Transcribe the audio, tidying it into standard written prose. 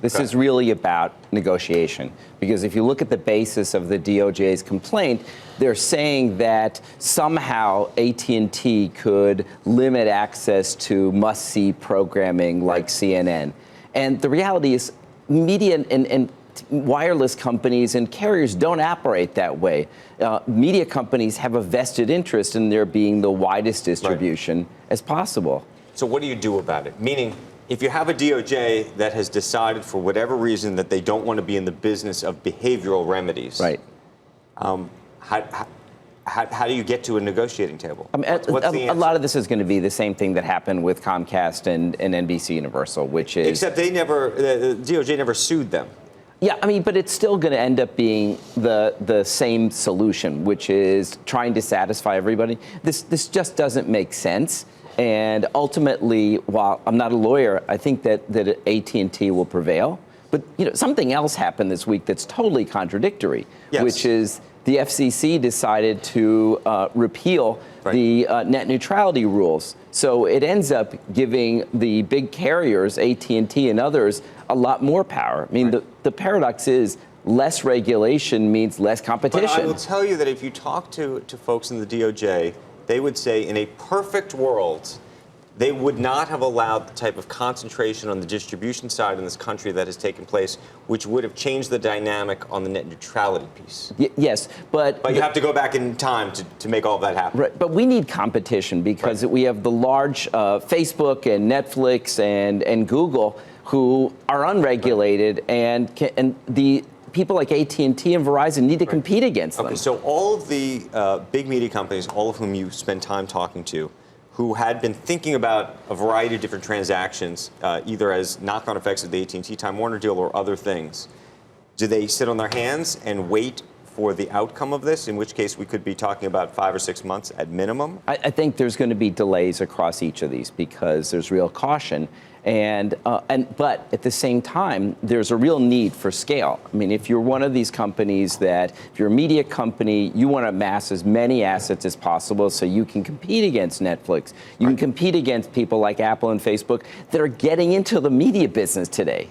This is really about negotiation. Because if you look at the basis of the DOJ's complaint, they're saying that somehow AT&T could limit access to must-see programming like CNN. And the reality is media and wireless companies and carriers don't operate that way. Media companies have a vested interest in there being the widest distribution as possible. So what do you do about it? Meaning, if you have a DOJ that has decided for whatever reason that they don't want to be in the business of behavioral remedies, right? How do you get to a negotiating table? I mean, a lot of this is going to be the same thing that happened with Comcast and NBC Universal, which is... Except the DOJ never sued them. Yeah, I mean, but it's still going to end up being the same solution, which is trying to satisfy everybody. This just doesn't make sense. And ultimately, while I'm not a lawyer, I think that AT&T will prevail. But something else happened this week that's totally contradictory, which is the FCC decided to repeal the net neutrality rules. So it ends up giving the big carriers, AT&T and others, a lot more power. I mean, the paradox is less regulation means less competition. But I will tell you that if you talk to folks in the DOJ, they would say in a perfect world, they would not have allowed the type of concentration on the distribution side in this country that has taken place, which would have changed the dynamic on the net neutrality piece. Yes, but you have to go back in time to make all that happen. Right, but we need competition because we have the large Facebook and Netflix and Google who are unregulated, and the people like AT&T and Verizon need to compete against them. Okay, so all of the big media companies, all of whom you spend time talking to, who had been thinking about a variety of different transactions, either as knock-on effects of the AT&T Time Warner deal or other things, do they sit on their hands and wait for the outcome of this, in which case we could be talking about 5 or 6 months at minimum? I think there's going to be delays across each of these because there's real caution. But at the same time, there's a real need for scale. I mean, if you're one of these companies if you're a media company, you want to amass as many assets as possible so you can compete against Netflix. You can compete against people like Apple and Facebook that are getting into the media business today.